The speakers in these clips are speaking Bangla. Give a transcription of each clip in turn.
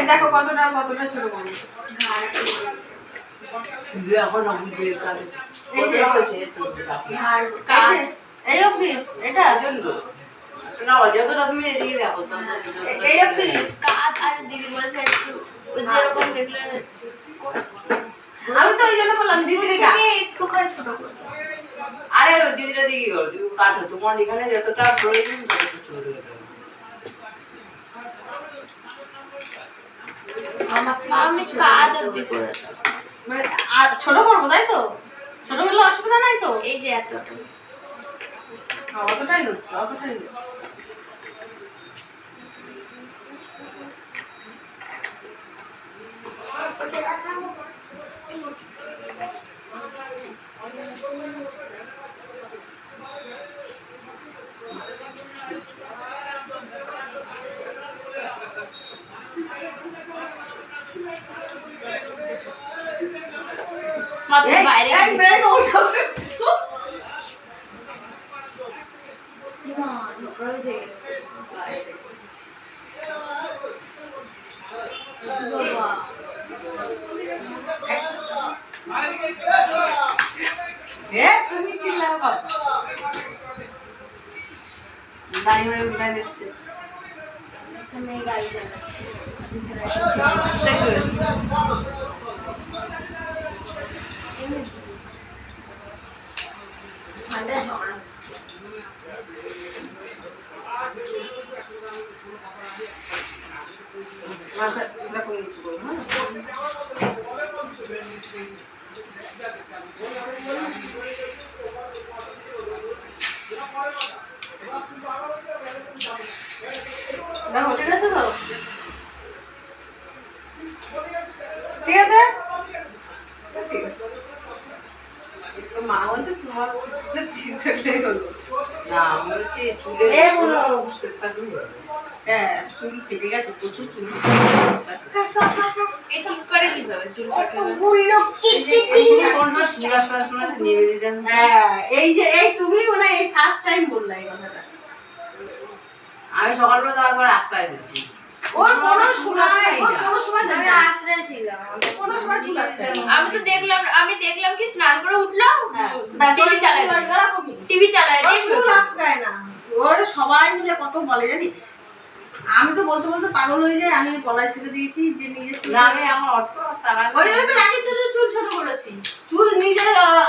দেখো কতটা কতটা ছোট কম এখন এই অবধি এটা না যতটা তুমি এদিকে দেখো এই অবধি কাজ আর দিদি বলছে একটু যেরকম দেখলে আমি তো ওই জন্য বললাম দিদিটা একটুখানি ছোট করে দাও। আরে দিদিটা দিকে করো তুমি কাটো তোমার এখানে যতটা প্রয়োজন ততটা ছোট করে দাও। আমি কাজ অব্দি করে দেবো। মানে আর ছোট করবো তাই তো? ছোট করলে অসুবিধা নাই তো? এই যে এতটা অতটাই হচ্ছে অতটাই হচ্ছে মাত্র বাইরে এই মেরে দাও না ওই দেখে বাবা তুমি চিল্লাও বাবা দাঁড়িয়ে হয়ে উঠাই দিচ্ছে এখানে গাড়ি চালাচ্ছে ঠান্ডা ঝগড়া হচ্ছে এরকম কিছু করবো দেখো ঠিক আছে তো ঠিক আছে ঠিক আছে মা বলছে তোমার ঠিক আছে হলো না আমি হচ্ছে চুলের হ্যাঁ চুল কেটে গেছে প্রচুর চুল এই ঠিক করে কিভাবে চুল হ্যাঁ এই যে এই তুমি মানে এই ফার্স্ট টাইম বললা এই কথাটা আমি সকালবেলা তো একবার আশ্রয় দিচ্ছি ওর কোনো সময় আমি দেবে আশ্রয় ছিলাম কোনো সময় চুল আসছে আমি দেখলাম কি স্নান করে উঠলাম টিভি চালায় এরকমই টিভি চালায় দিয়ে চুল আশ্রয় না ওর সবাই মিলে কত বলে জানিস আমি তো বলতে বলতে পাগল হয়ে যাই আমি গলায় ছেড়ে দিয়েছি যে নিজের চুল না আমি আমার অর্থ টাকা ওই জন্য তো রাগের চুল ছোট করেছি চুল নিজে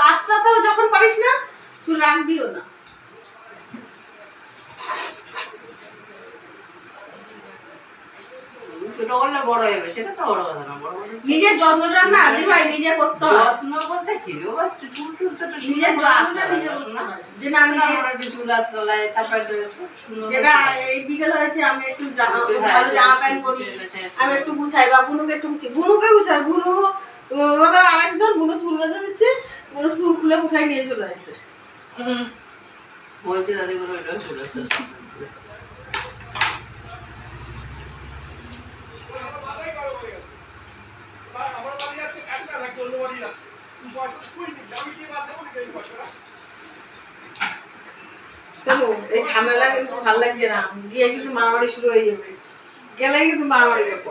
আশ্রাতেও যখন পারিস না চুল রাখবিও না ছোট করলে বড় হয়ে যাবে সেটা তো বড় কথা না বড় কথা নিজের যত্নটা না দি ভাই নিজে করতে হয় যত্ন বলতে কি ও চুল চুল তো একটু নিজের যত্নটা নিজে করতে হয় যে না নিজে আমার একটু চুল আসলে তারপর সুন্দর যেটা এই বিকেল হয়েছে আমি একটু ভালো জামা প্যান্ট পরি আমি একটু গুছাই বা বুনুকে একটু গুছাই বুনুকে গুছাই বুনু ওরা আরেকজন বুনু চুল বেঁধে দিচ্ছে বুনু চুল খুলে উঠাই নিয়ে চলে আসছে বলছে দাদি করে এটা চলে আসছে চলো এই ঝামেলা কিন্তু ভালো লাগছে না গিয়ে কিন্তু মারামারি শুরু হয়ে যাবে গেলে কিন্তু মারামারি যাবে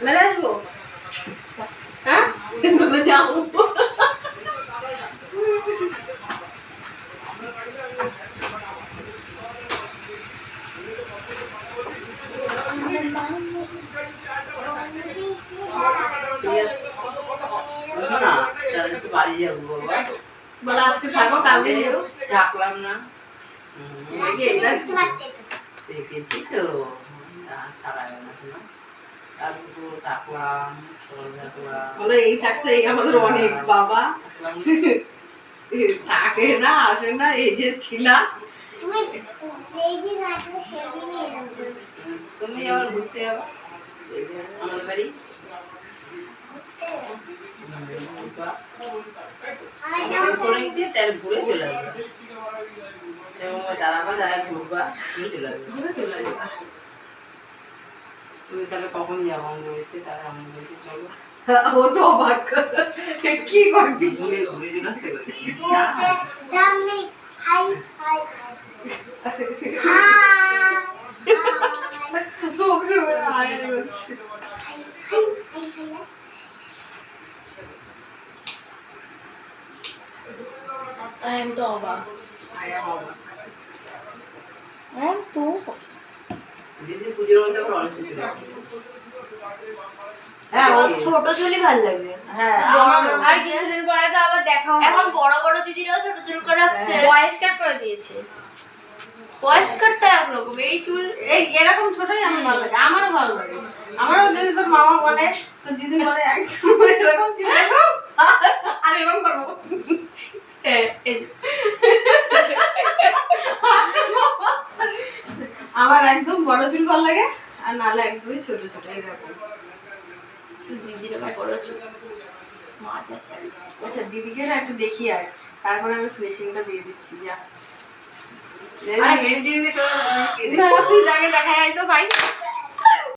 মেরে আসবো হ্যাঁ বলে যাও না তাহলে তো বাড়ি যাবো বাবা বলে আজকে থাকো কালকে যেও থাকলাম না এটা দেখেছি তো ছাড়া গেল না কালকে তো থাকলাম থাকলাম বলে এই থাকছে এই আমাদের অনেক বাবা থাকে না আসে না এই যে ছিলা তুমি যেই দিন আসবে সেই দিনই এলাম তুমি আবার ঘুরতে যাবো আমাদের বাড়ি দিয়ে তাহলে ঘুরে চলে আসবে এবং দাঁড়াবা দাঁড়া ঘুরবা ঘুরে চলে আসবে তুমি তাহলে কখন যাবো আমার বাড়িতে তাহলে আমার বাড়িতে চলো ও তো অবাক কি করবি ঘুরে ঘুরে চলে আসতে হাই হাই ওকে হাই করছে। আমি তো অবাক আয়া বাবা। তো দিদি পুজোর মধ্যে আবার অনেক কিছু রাখে। হ্যাঁ ছোট চুলই ভালো লাগে। হ্যাঁ আর কিছুদিন পরে তো আবার দেখা হবে। এখন বড় বড় দিদিরাও ছোট চুল করে রাখছে, ভয়েস কাট করে দিয়েছে। ভয়েস কাটটা একরকম, এই চুল এই এরকম ছোটই আমার ভালো লাগে, আমারও ভালো লাগে। আমারও যদি তোর মামা বলে, তোর দিদি বলে একদম এরকম চুল এরকম আর এরকম করবো। আমার একদম বড় চুল ভালো লাগে, আর নাহলে একদমই ছোট ছোট এরকম। দিদির আবার বড় চুল মাছ আছে। আচ্ছা দিদিকে না একটু দেখি আয়, তারপরে আমি ফিনিশিংটা দিয়ে দিচ্ছি। যা আর মেন জিনিস চলো না তুই আগে দেখা যায় তো ভাই।